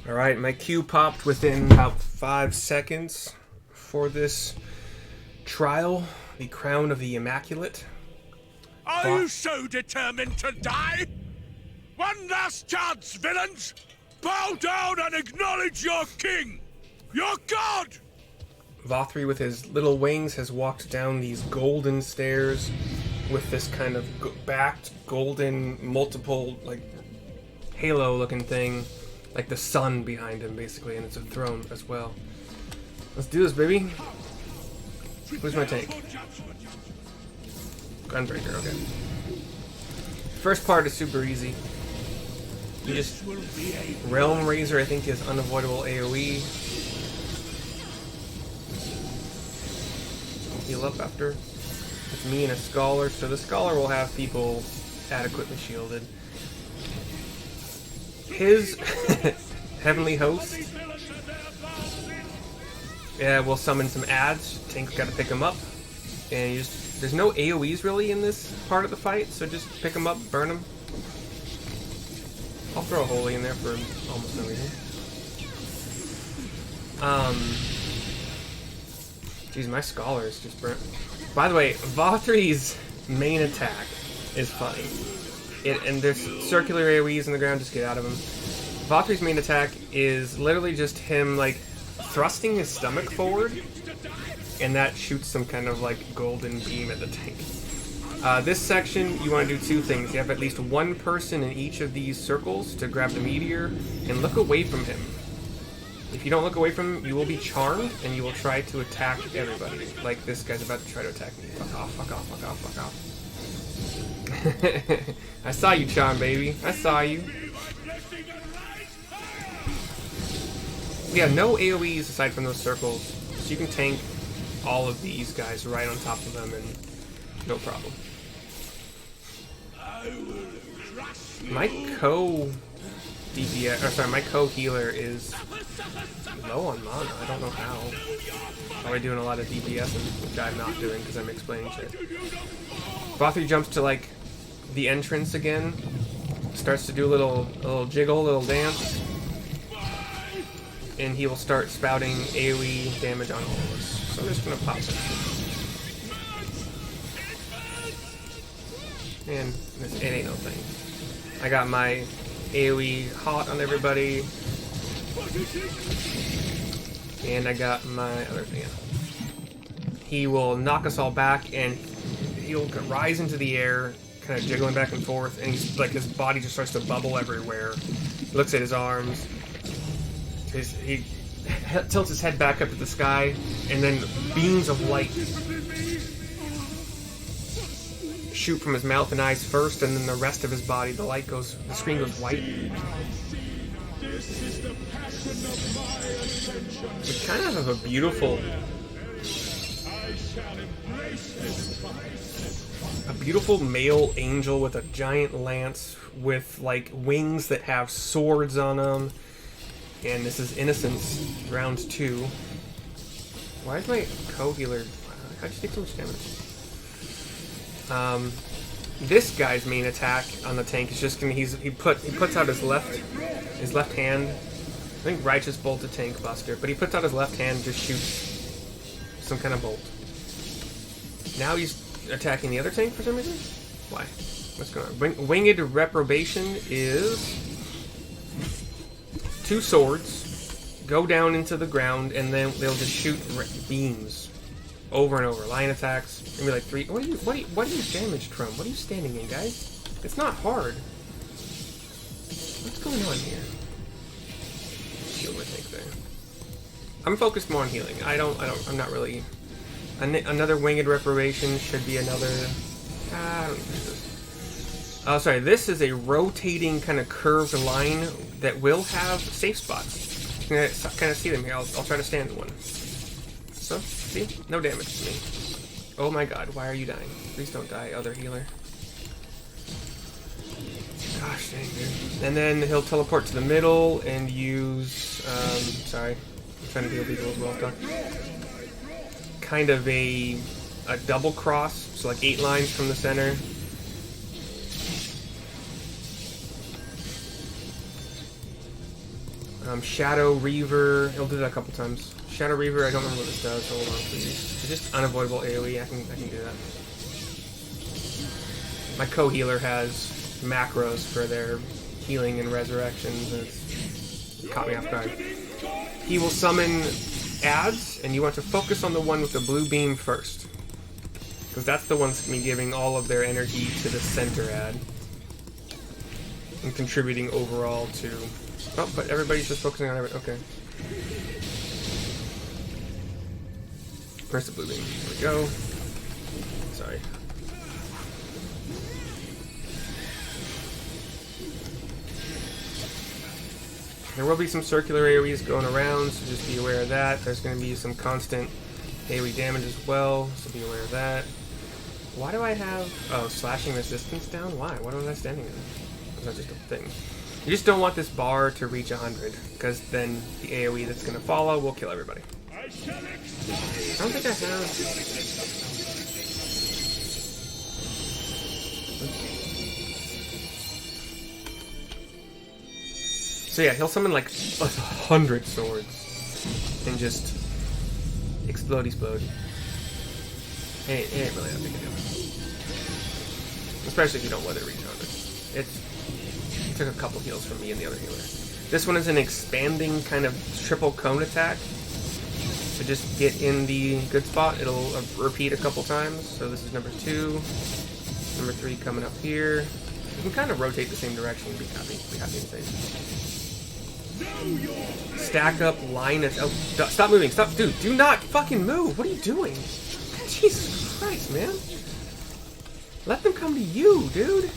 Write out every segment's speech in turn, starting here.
Alright, my Q popped within about 5 seconds for this trial, the crown of the Immaculate. Are you so determined to die? One last chance, villains! Bow down and acknowledge your king! Your god! Vothri, with his little wings, has walked down these golden stairs with this kind of backed golden multiple, like, halo-looking thing. Like the sun behind him, basically, and it's a throne as well. Let's do this, baby. Where's my tank? Gunbreaker, okay. First part is super easy. You just... Realm Razor, I think, is unavoidable AoE. Heal up after. It's me and a Scholar, so the Scholar will have people adequately shielded. His Heavenly Host will summon some ads. Tank's got to pick them up. And you just, there's no AoEs really in this part of the fight, so just pick them up, burn them. I'll throw a holy in there for almost no reason. Geez, my Scholar is just burnt. By the way, Vothri's main attack is funny. And there's circular AoEs in the ground, just get out of them. Vothri's main attack is literally just him, like, thrusting his stomach forward, and that shoots some kind of, like, golden beam at the tank. This section, you want to do two things. You have at least one person in each of these circles to grab the meteor, and look away from him. If you don't look away from him, you will be charmed, and you will try to attack everybody. Like this guy's about to try to attack me. Fuck off, fuck off, fuck off, fuck off. I saw you, Charm, baby. I saw you. Yeah, no AoEs aside from those circles. So you can tank all of these guys right on top of them and no problem. My co-DPS, or sorry, my co-healer is low on mana. I don't know how. Probably doing a lot of DPS, which I'm not doing because I'm explaining shit. Vothri jumps to, like, the entrance again, starts to do a little jiggle, little dance, and he will start spouting AoE damage on all of us. So I'm just gonna pop it. And it ain't no thing. I got my AoE hot on everybody, and I got my other thing. He will knock us all back, and he'll rise into the air, kind of jiggling back and forth, and he's like, his body just starts to bubble everywhere. He looks at his arms. He tilts his head back up at the sky, and then beams of light shoot from his mouth and eyes first, and then the rest of his body. The screen goes white. We kind of have a beautiful male angel with a giant lance with, like, wings that have swords on them. And this is Innocence, round 2. Why is my co-healer... How'd you take so much damage? This guy's main attack on the tank is just gonna... He puts out his left hand. I think Righteous Bolt to tank buster, but he puts out his left hand and just shoots some kind of bolt. Now he's attacking the other tank for some reason? Why? What's going on? Winged Reprobation is 2 swords, go down into the ground, and then they'll just shoot beams over and over. Line attacks. Maybe like 3. What are you damaged from? What are you standing in, guys? It's not hard. What's going on here? Shield my tank there. I'm focused more on healing. I'm not really... Another Winged Reprobation should be another... I don't know this. Oh, sorry. This is a rotating kind of curved line that will have safe spots. You can kind of see them here. I'll try to stand in one. So, see? No damage to me. Oh my god, why are you dying? Please don't die, other healer. Gosh dang, dude. And then he'll teleport to the middle and use... sorry. I'm trying to heal people as well. Kind of a double cross, so like 8 lines from the center. Shadow Reaver, he'll do that a couple times. Shadow Reaver, I don't remember what this does. Hold on, please. It's just unavoidable AoE. I can do that. My co-healer has macros for their healing and resurrections. It's caught me off guard. He will summon ads, and you want to focus on the one with the blue beam first, because that's the one that's going to be giving all of their energy to the center ad and contributing overall to. Oh, but everybody's just focusing on everything. Okay. Where's the blue beam? There we go. Sorry. There will be some circular AoEs going around, so just be aware of that. There's going to be some constant AoE damage as well, so be aware of that. Why do I have... Oh, slashing resistance down? Why? What was I standing in? Is that just a thing? You just don't want this bar to reach 100, because then the AoE that's going to follow will kill everybody. I don't think I have... So yeah, he'll summon like 100 swords and just explode. It ain't really that big a deal. Especially if you don't let it reach 100. It took a couple heals from me and the other healer. This one is an expanding kind of triple cone attack. So just get in the good spot. It'll repeat a couple times. So this is number 2. Number 3 coming up here. You can kind of rotate the same direction. Be happy and safe. Stack up, line it. Oh, stop moving. Stop. Dude, do not fucking move. What are you doing? Jesus Christ, man. Let them come to you, dude.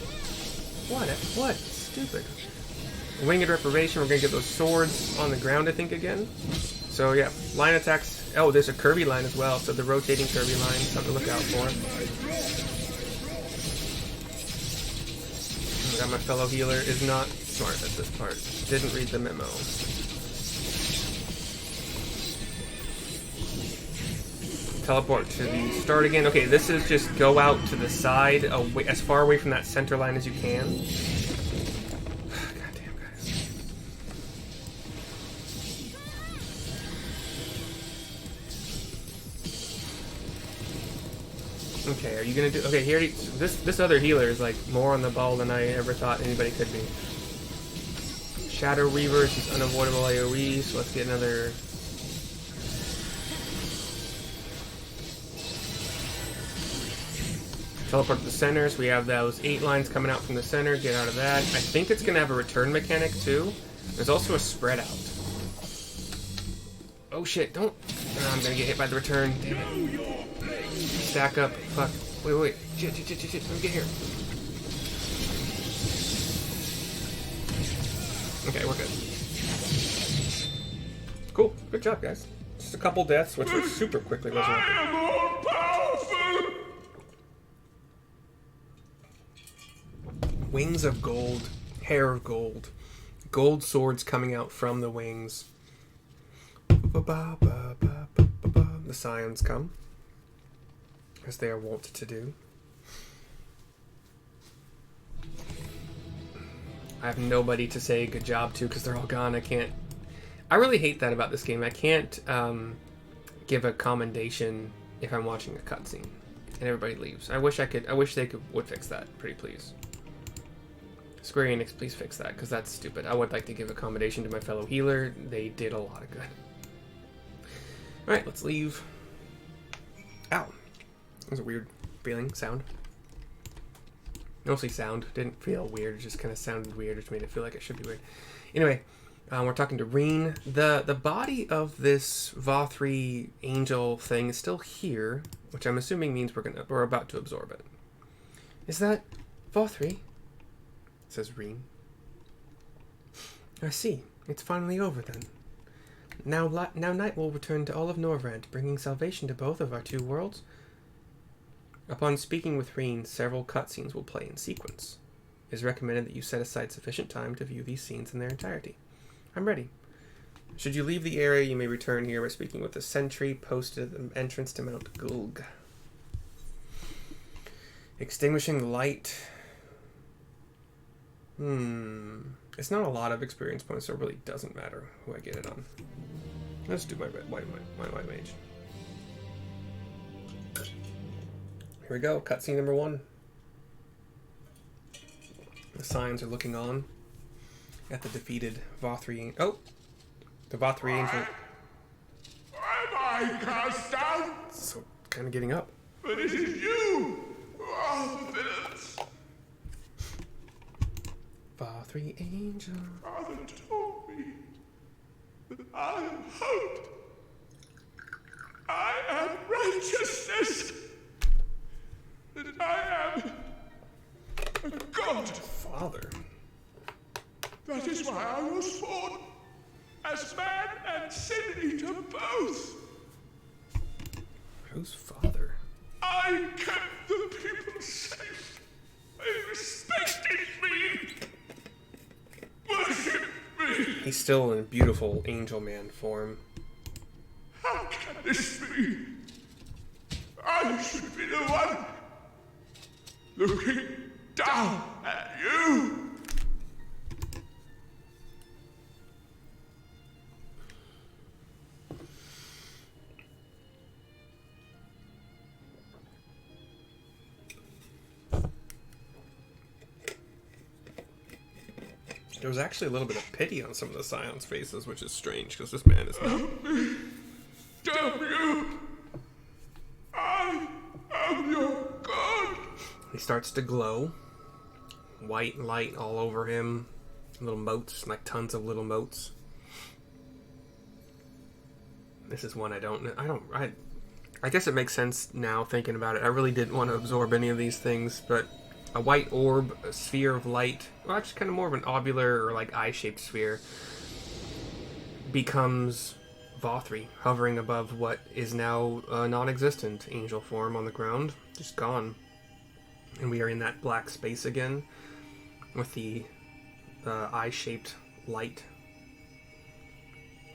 What? Stupid. Winged Reprobation. We're going to get those swords on the ground, I think, again. So, yeah. Line attacks. Oh, there's a Kirby line as well. So, the rotating Kirby line. Something to look out for. Got my fellow healer is not smart at this part. Didn't read the memo. Teleport to the start again. Okay, this is just go out to the side, away, as far away from that center line as you can. Goddamn, guys. Okay, are you gonna do? Okay, here. This other healer is like more on the ball than I ever thought anybody could be. Shadow Reaver is just unavoidable AoE, so let's get another. Teleport to the center, so we have those 8 lines coming out from the center. Get out of that. I think it's gonna have a return mechanic too. There's also a spread out. Oh shit! Don't. Oh, I'm gonna get hit by the return. Damn it. Stack up. Fuck. Wait. Shit. Let me get here. Okay, we're good. Cool. Good job, guys. Just a couple deaths, which were super quickly resurrected. Wings of gold. Hair of gold. Gold swords coming out from the wings. The scions come, as they are wont to do. I have nobody to say good job to because they're all gone. I really hate that about this game. I can't give a commendation if I'm watching a cutscene and everybody leaves. I wish they would fix that. Pretty please. Square Enix, please fix that because that's stupid. I would like to give a commendation to my fellow healer. They did a lot of good. Alright, let's leave. Ow. That was a weird feeling, sound. Mostly sound. Didn't feel weird, it just kind of sounded weird, which made it feel like it should be weird. Anyway, we're talking to Reen. The body of this VFXIV angel thing is still here, which I'm assuming means we're about to absorb it. Is that VFXIV? Says Reen. I see. It's finally over then. Now night will return to all of Norvrand, bringing salvation to both of our 2 worlds. Upon speaking with Reen, several cutscenes will play in sequence. It is recommended that you set aside sufficient time to view these scenes in their entirety. I'm ready. Should you leave the area, you may return here by speaking with a sentry posted at the entrance to Mount Gulg. Extinguishing the light. It's not a lot of experience points, so it really doesn't matter who I get it on. Let's do my white mage. Here we go, cutscene number 1. The signs are looking on at the defeated Vothri. Oh! The Vothri Angel. Am I cast down? So, kind of getting up. But it is you who are the villains. Vothri Angel. Father told me that I am hope. I am righteousness. That I am a god. Father. That is why I was born. As man and sin eater both. Who's father? I kept the people safe. They respected me. Worship me. He's still in beautiful angel man form. How can this be? I should be the one looking down at you. There was actually a little bit of pity on some of the Scion's faces, which is strange, because this man is not... Damn you! I am your god! He starts to glow. White light all over him. Little motes, like tons of little motes. This is one I guess it makes sense now thinking about it. I really didn't want to absorb any of these things, but a white orb, a sphere of light, well, actually kind of more of an ovular or like eye-shaped sphere, becomes Vothri, hovering above what is now a non-existent angel form on the ground, just gone. And we are in that black space again, with the eye-shaped light.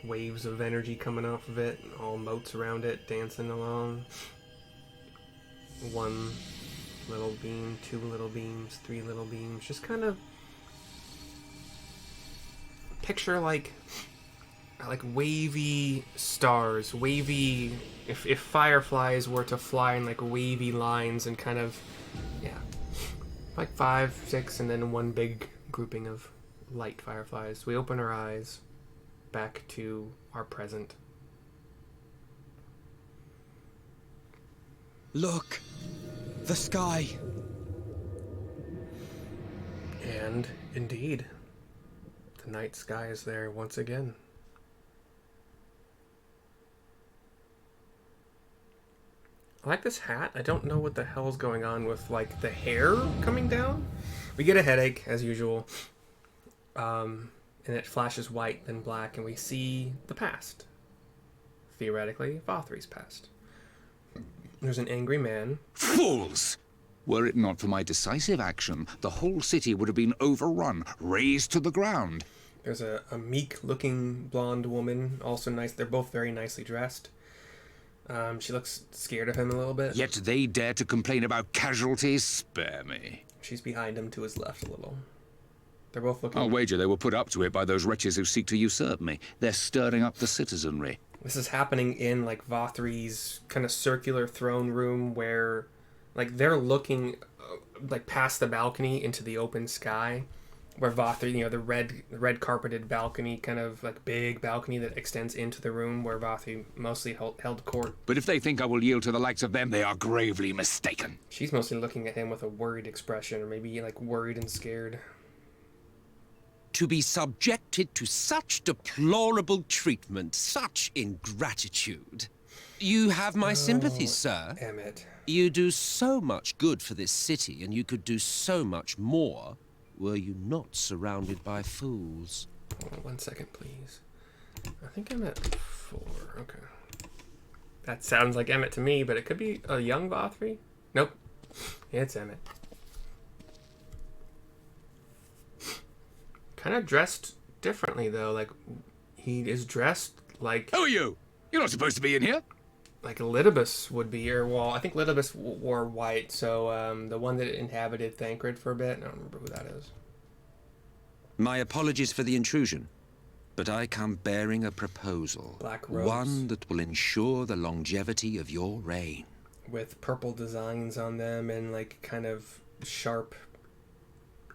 Waves of energy coming off of it, all motes around it, dancing along. One little beam, 2 little beams, 3 little beams, just kind of picture like wavy stars, wavy, if fireflies were to fly in like wavy lines and kind of, yeah, like 5, 6, and then one big grouping of light fireflies. We open our eyes back to our present. Look! The sky! And, indeed, the night sky is there once again. I like this hat. I don't know what the hell's going on with, like, the hair coming down. We get a headache, as usual. And it flashes white, then black, and we see the past. Theoretically, Vothri's past. There's an angry man. Fools! Were it not for my decisive action, the whole city would have been overrun, razed to the ground. There's a meek-looking blonde woman, also nice. They're both very nicely dressed. She looks scared of him a little bit. Yet they dare to complain about casualties? Spare me. She's behind him to his left a little. They're both looking... I'll wager they were put up to it by those wretches who seek to usurp me. They're stirring up the citizenry. This is happening in, like, Vothri's kind of circular throne room where, like, they're looking, like, past the balcony into the open sky. Where Vothri, you know, the red carpeted balcony, kind of, like, big balcony that extends into the room where Vothri mostly held court. But if they think I will yield to the likes of them, they are gravely mistaken. She's mostly looking at him with a worried expression, or maybe, like, worried and scared. To be subjected to such deplorable treatment, such ingratitude. You have my sympathies, sir. Emmett. You do so much good for this city, and you could do so much more were you not surrounded by fools. Hold on 1 second, please. I think I'm at 4. Okay. That sounds like Emmett to me, but it could be a young Vothri. Nope. It's Emmett. Kind of dressed differently, though. Like, he is dressed like... Who are you? You're not supposed to be in here. Like Lidibus would be, or, well, I think Lidibus wore white, so the one that inhabited Thancred for a bit, I don't remember who that is. My apologies for the intrusion, but I come bearing a proposal. Black robes. One that will ensure the longevity of your reign. With purple designs on them and like kind of sharp,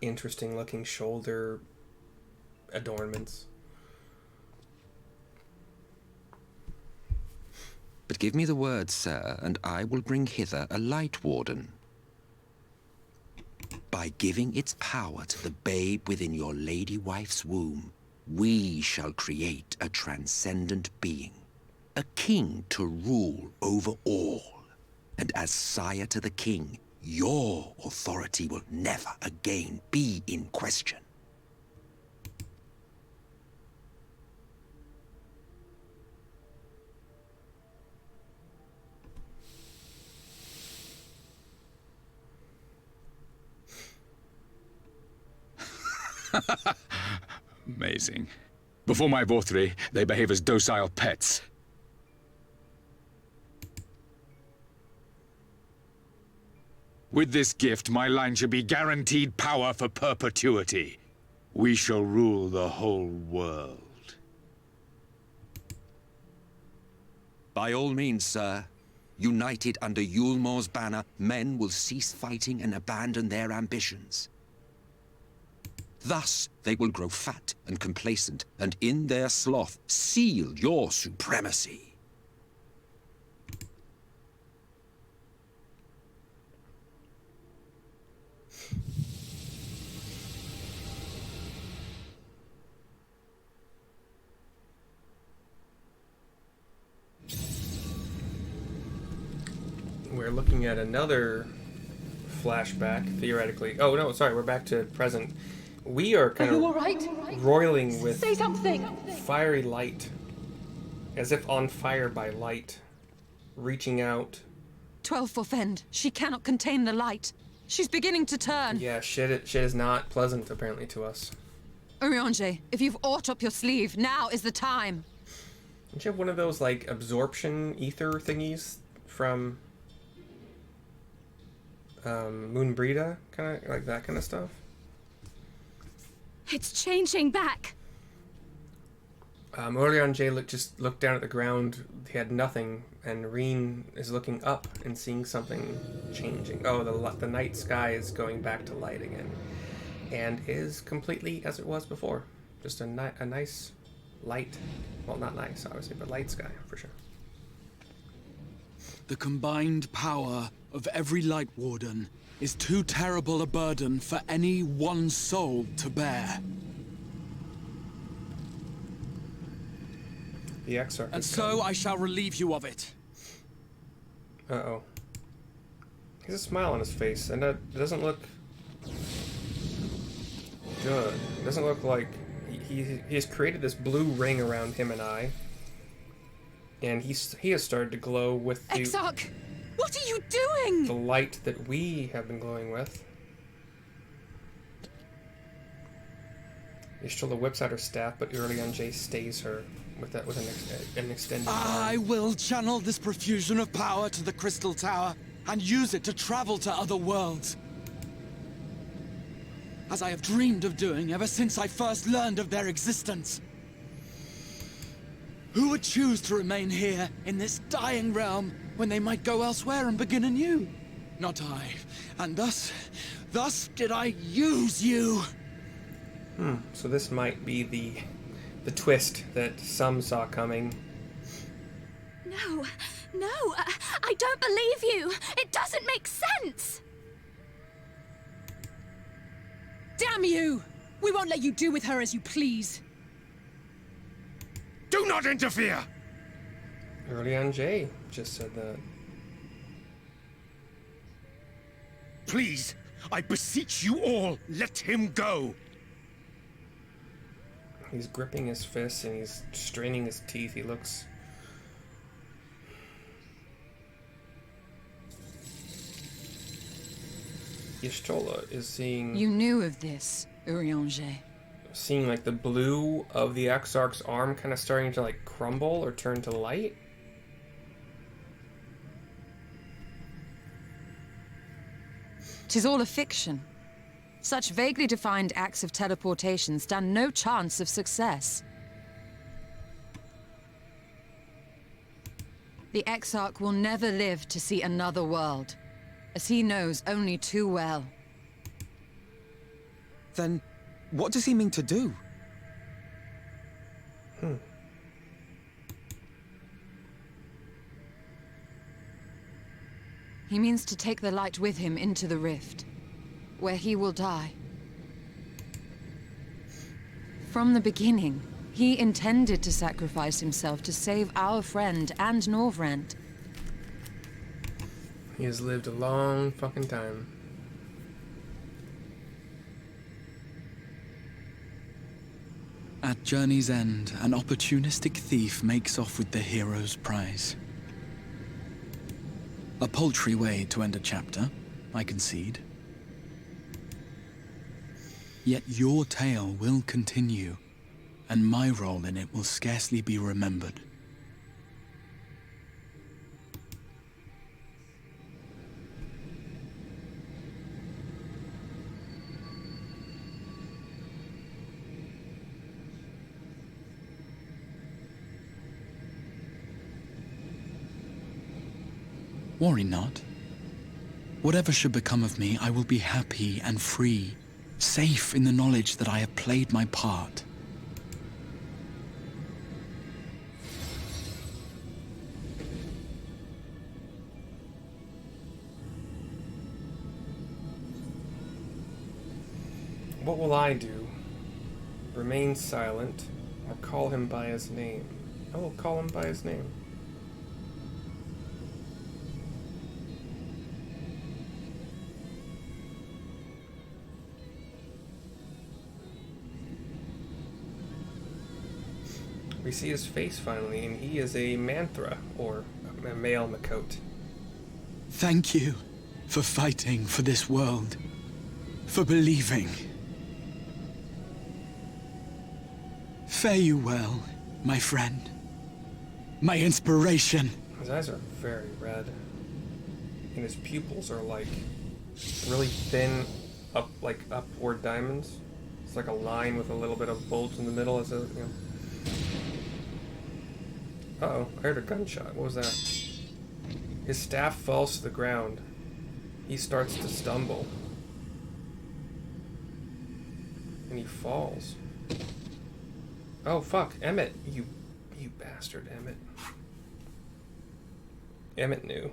interesting looking shoulder adornments. But give me the word, sir, and I will bring hither a light warden. By giving its power to the babe within your lady wife's womb, we shall create a transcendent being, a king to rule over all. And as sire to the king, your authority will never again be in question. Amazing. Before my Vothri, they behave as docile pets. With this gift, my line shall be guaranteed power for perpetuity. We shall rule the whole world. By all means, sir. United under Yulmor's banner, men will cease fighting and abandon their ambitions. Thus, they will grow fat and complacent, and in their sloth, seal your supremacy. We're looking at another flashback, theoretically. Oh, no, sorry, we're back to present. We are kind Are you of all right? roiling with Say something. fiery light, as if on fire by light, reaching out. 12 for Fend. She cannot contain the light. She's beginning to turn. Yeah, shit is not pleasant, apparently, to us. Urianger, if you've aught up your sleeve, now is the time. Don't you have one of those, like, absorption ether thingies from Moonbrita? Kind of, like that kind of stuff? It's changing back. Urianger just looked down at the ground. He had nothing, and Reen is looking up and seeing something changing. Oh, the night sky is going back to light again, and is completely as it was before. Just a nice light. Well, not nice, obviously, but light sky for sure. The combined power of every Light Warden is too terrible a burden for any one soul to bear. The Exarch. And so I shall relieve you of it. Uh-oh. He has a smile on his face, and it doesn't look good. It doesn't look like... He has created this blue ring around him and I. And he has started to glow with the... Exarch! What are you doing? The light that we have been glowing with. Yshtola whips out her staff, but Urianger stays her with an extended I arm. will channel this profusion of power to the Crystal Tower and use it to travel to other worlds. As I have dreamed of doing ever since I first learned of their existence. Who would choose to remain here in this dying realm when they might go elsewhere and begin anew? Not I. And thus did I use you. So this might be the twist that some saw coming. No, I don't believe you. It doesn't make sense. Damn you! We won't let you do with her as you please. Do not interfere! Urianger just said that. Please, I beseech you all, let him go! He's gripping his fists and he's straining his teeth. He looks... Yshtola is seeing... You knew of this, Urianger. Seeing like the blue of the Exarch's arm kind of starting to like crumble or turn to light. Tis all a fiction. Such vaguely defined acts of teleportation stand no chance of success. The Exarch will never live to see another world, as he knows only too well. Then, what does he mean to do? He means to take the light with him into the rift, where he will die. From the beginning, he intended to sacrifice himself to save our friend and Norvrent. He has lived a long fucking time. At journey's end, an opportunistic thief makes off with the hero's prize. A paltry way to end a chapter, I concede. Yet your tale will continue, and my role in it will scarcely be remembered. Worry not. Whatever should become of me, I will be happy and free, safe in the knowledge that I have played my part. What will I do? Remain silent, or call him by his name? I will call him by his name. We see his face finally, and he is a Manthra, or a male Makot. Thank you for fighting for this world, for believing. Fare you well, my friend, my inspiration. His eyes are very red, and his pupils are like really thin, upward diamonds. It's like a line with a little bit of bulge in the middle as a, you know. Uh-oh, I heard a gunshot. What was that? His staff falls to the ground. He starts to stumble. And he falls. Oh, fuck. Emmett. You bastard, Emmett. Emmett knew.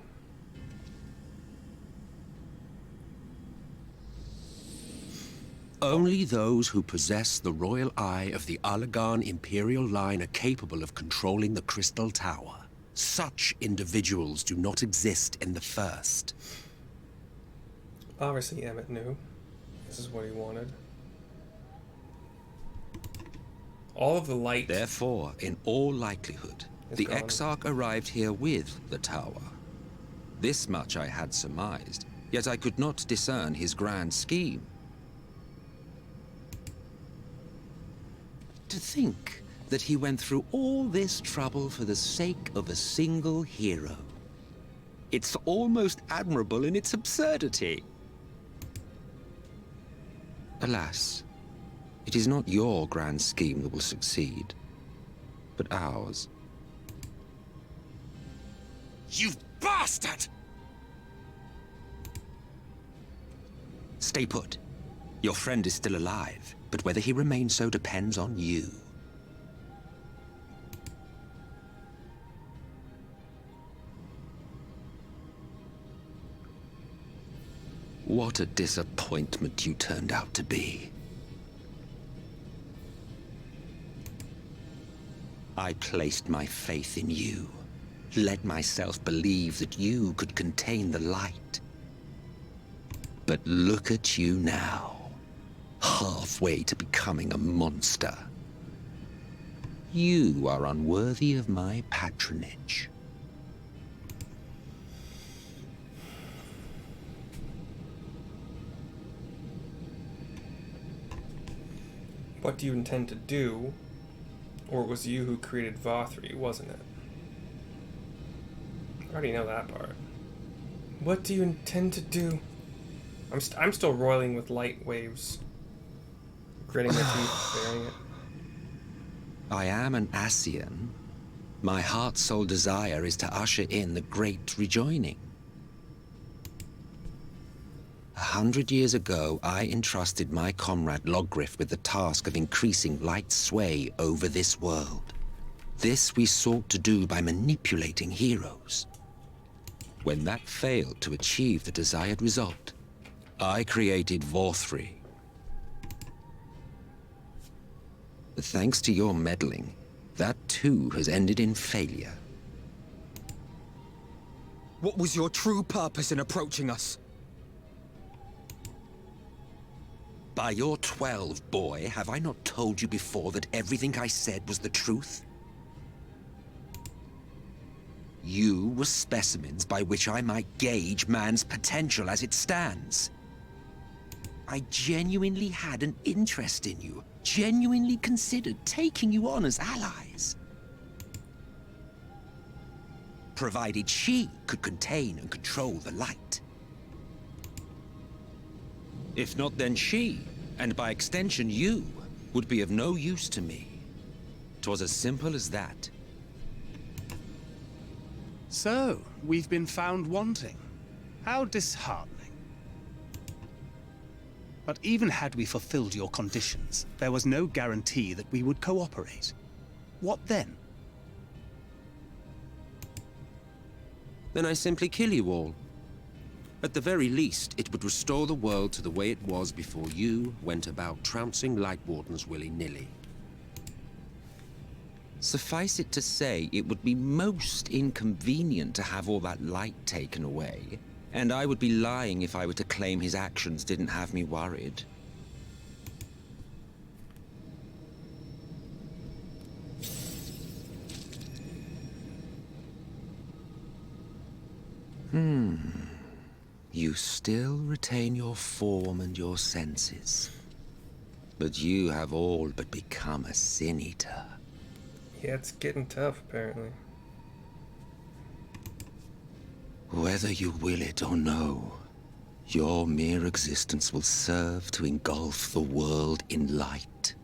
Only those who possess the royal eye of the Allagan Imperial line are capable of controlling the Crystal Tower. Such individuals do not exist in the First. Obviously, Emmett knew. This is what he wanted. All of the light... Therefore, in all likelihood, the gone. Exarch arrived here with the tower. This much I had surmised, yet I could not discern his grand scheme. To think that he went through all this trouble for the sake of a single hero. It's almost admirable in its absurdity. Alas, it is not your grand scheme that will succeed, but ours. You bastard! Stay put. Your friend is still alive, but whether he remains so depends on you. What a disappointment you turned out to be. I placed my faith in you, let myself believe that you could contain the light. But look at you now, halfway to becoming a monster. You are unworthy of my patronage. What do you intend to do? Or it was you who created Vothri, wasn't it? I already know that part. What do you intend to do? I'm still roiling with light waves. Gritting my teeth, bearing it. I am an Ascian. My heart's sole desire is to usher in the great rejoining. 100 years ago, I entrusted my comrade Logriff with the task of increasing light's sway over this world. This we sought to do by manipulating heroes. When that failed to achieve the desired result, I created Vorthri. But thanks to your meddling, that too has ended in failure. What was your true purpose in approaching us? By your 12, boy, have I not told you before that everything I said was the truth? You were specimens by which I might gauge man's potential as it stands. I genuinely had an interest in you, genuinely considered taking you on as allies. Provided she could contain and control the light. If not, then she, and by extension you, would be of no use to me. 'Twas as simple as that. So, we've been found wanting. How disheartening. But even had we fulfilled your conditions, there was no guarantee that we would cooperate. What then? Then I simply kill you all. At the very least, it would restore the world to the way it was before you went about trouncing Light Wardens willy-nilly. Suffice it to say, it would be most inconvenient to have all that light taken away, and I would be lying if I were to claim his actions didn't have me worried. You still retain your form and your senses. But you have all but become a Sin Eater. Yeah, it's getting tough, apparently. Whether you will it or no, your mere existence will serve to engulf the world in light.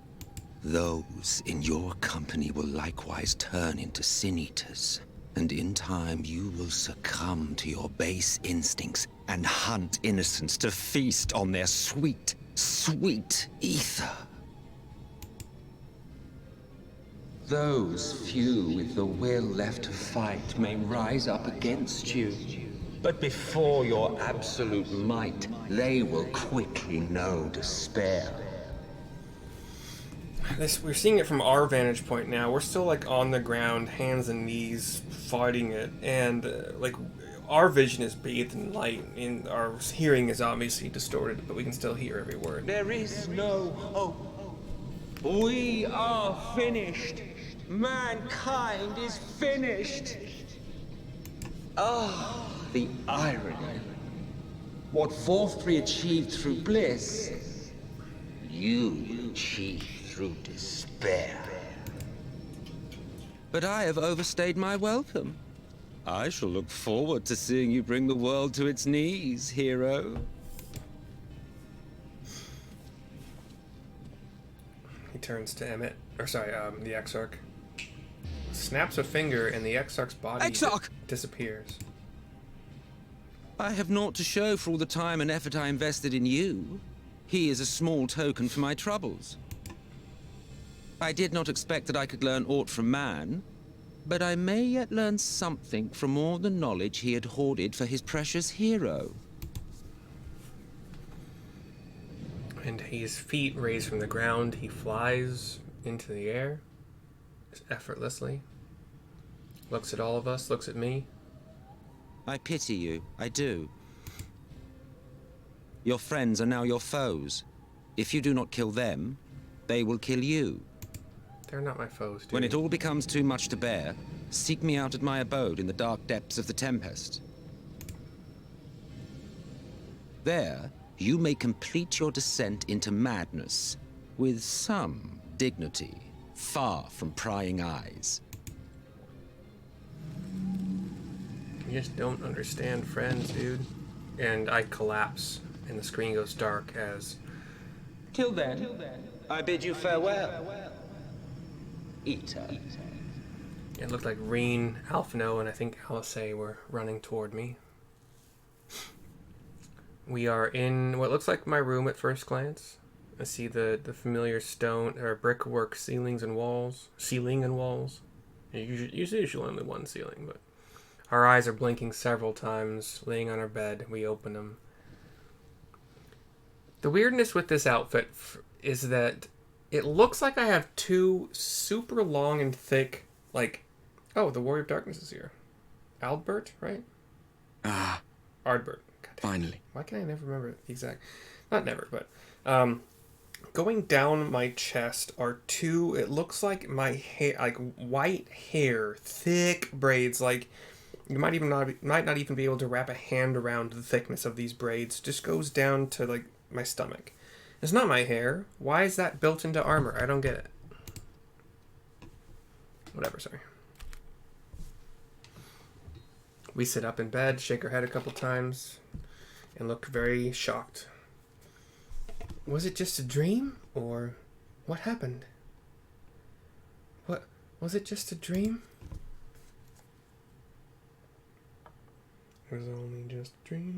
Those in your company will likewise turn into Sin Eaters. And in time, you will succumb to your base instincts and hunt innocents to feast on their sweet, sweet ether. Those few with the will left to fight may rise up against you. But before your absolute might, they will quickly know despair. We're seeing it from our vantage point now. We're still like on the ground, hands and knees, fighting it, and like our vision is bathed in light, and our hearing is obviously distorted, but we can still hear every word. There is no hope. We are finished. Mankind is finished. Ah, the irony. What Vorthri achieved through bliss, you achieved through despair. But I have overstayed my welcome. I shall look forward to seeing you bring the world to its knees, hero. He turns to Emmett, the Exarch. Snaps a finger, and the Exarch's body disappears. I have naught to show for all the time and effort I invested in you. He is a small token for my troubles. I did not expect that I could learn aught from man, but I may yet learn something from all the knowledge he had hoarded for his precious hero. And his feet raised from the ground, he flies into the air, effortlessly. Looks at all of us, looks at me. I pity you, I do. Your friends are now your foes. If you do not kill them, they will kill you. They're not my foes, dude. When it all becomes too much to bear, seek me out at my abode in the dark depths of the Tempest. There, you may complete your descent into madness with some dignity, far from prying eyes. You just don't understand friends, dude. And I collapse and the screen goes dark as... Till then, I bid you farewell, Eater. It looked like Reen, Alphino, and I think Alisei were running toward me. We are in what looks like my room at first glance. I see the familiar stone or brickwork ceilings and walls. Ceiling and walls. Usually only one ceiling, but our eyes are blinking several times. Laying on our bed, we open them. The weirdness with this outfit is that it looks like I have two super long and thick, like, oh, the Warrior of Darkness is here. Albert, right? Ah, Ardbert. finally. Why can I never remember the exact... Not never, but... going down my chest are two... It looks like my hair... Like, white hair. Thick braids. Like, you might not even be able to wrap a hand around the thickness of these braids. Just goes down to, like, my stomach. It's not my hair. Why is that built into armor? I don't get it. Whatever, sorry. We sit up in bed, shake our head a couple times, and look very shocked. Was it just a dream? Or what happened? What? Was it just a dream? It was only just a dream.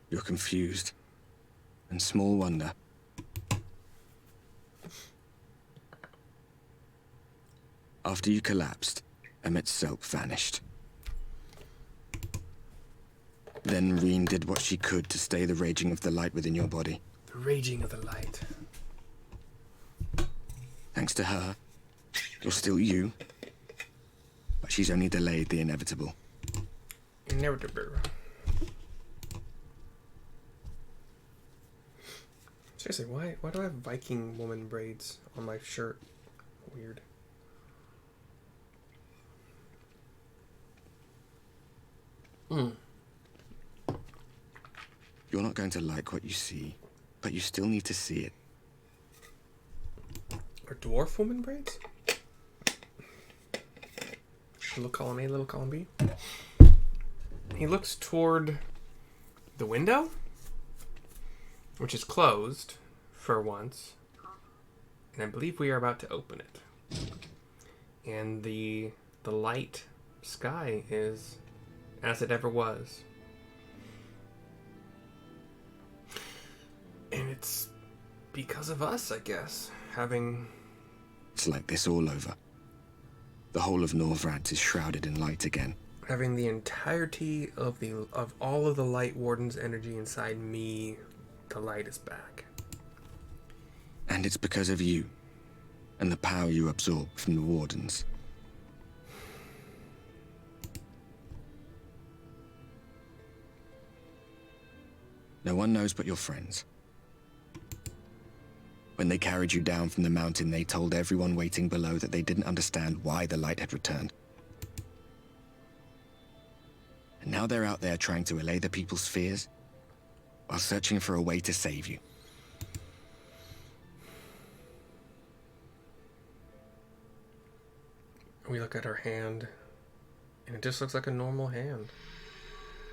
You're confused. And small wonder. After you collapsed, Emmett's self vanished. Then Reen did what she could to stay the raging of the light within your body. The raging of the light. Thanks to her, you're still you. But she's only delayed the inevitable. Inevitable. Seriously, why do I have Viking woman braids on my shirt? Weird. You're not going to like what you see, but you still need to see it. Are dwarf woman braids? Little column A, little column B. He looks toward the window, which is closed for once, and I believe we are about to open it. And the light sky is as it ever was. And it's because of us, I guess, having... It's like this all over. The whole of Norvrad is shrouded in light again. Having the entirety of all of the Light Warden's energy inside me, the light is back. And it's because of you, and the power you absorb from the Wardens. No one knows but your friends. When they carried you down from the mountain, they told everyone waiting below that they didn't understand why the light had returned. And now they're out there trying to allay the people's fears, while searching for a way to save you. We look at her hand, and it just looks like a normal hand.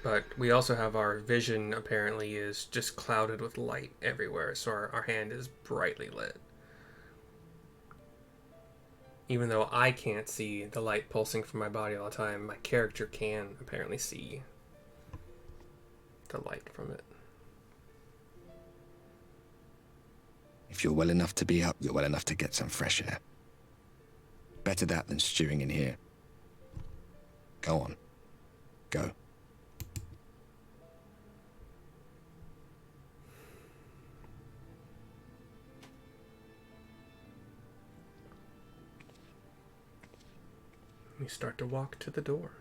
But we also have our vision, apparently, is just clouded with light everywhere, so our hand is brightly lit. Even though I can't see the light pulsing from my body all the time, my character can apparently see the light from it. If you're well enough to be up, you're well enough to get some fresh air. Better that than stewing in here. Go on. Go. We start to walk to the door.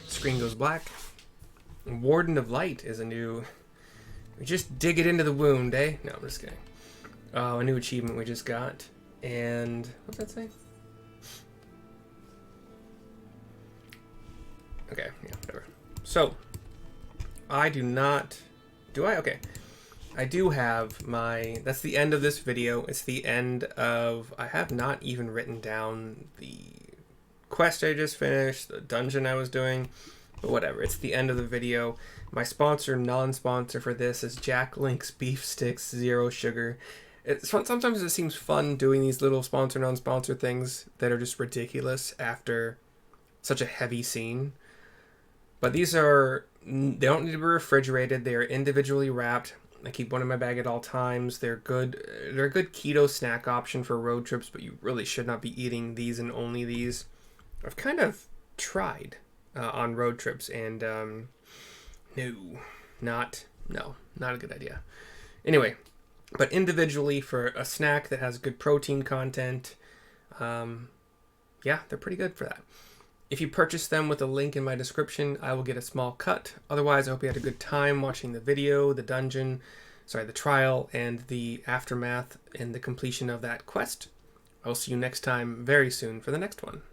Screen goes black. Warden of Light is a new... We just dig it into the wound, eh? No, I'm just kidding. A new achievement we just got. And... what's that say? Okay, yeah, whatever. So, I do not... Do I? Okay. I do have my... That's the end of this video. It's the end of... I have not even written down the quest I just finished, the dungeon I was doing, but whatever. It's the end of the video. My sponsor, non-sponsor for this is Jack Link's Beef Sticks Zero Sugar. Sometimes it seems fun doing these little sponsor, non-sponsor things that are just ridiculous after such a heavy scene. But these are, they don't need to be refrigerated. They are individually wrapped. I keep one in my bag at all times. They're good. They're a good keto snack option for road trips, but you really should not be eating these and only these. I've kind of tried on road trips, and no, not a good idea. Anyway, but individually for a snack that has good protein content, yeah, they're pretty good for that. If you purchase them with a link in my description, I will get a small cut. Otherwise, I hope you had a good time watching the video, the trial, and the aftermath and the completion of that quest. I will see you next time very soon for the next one.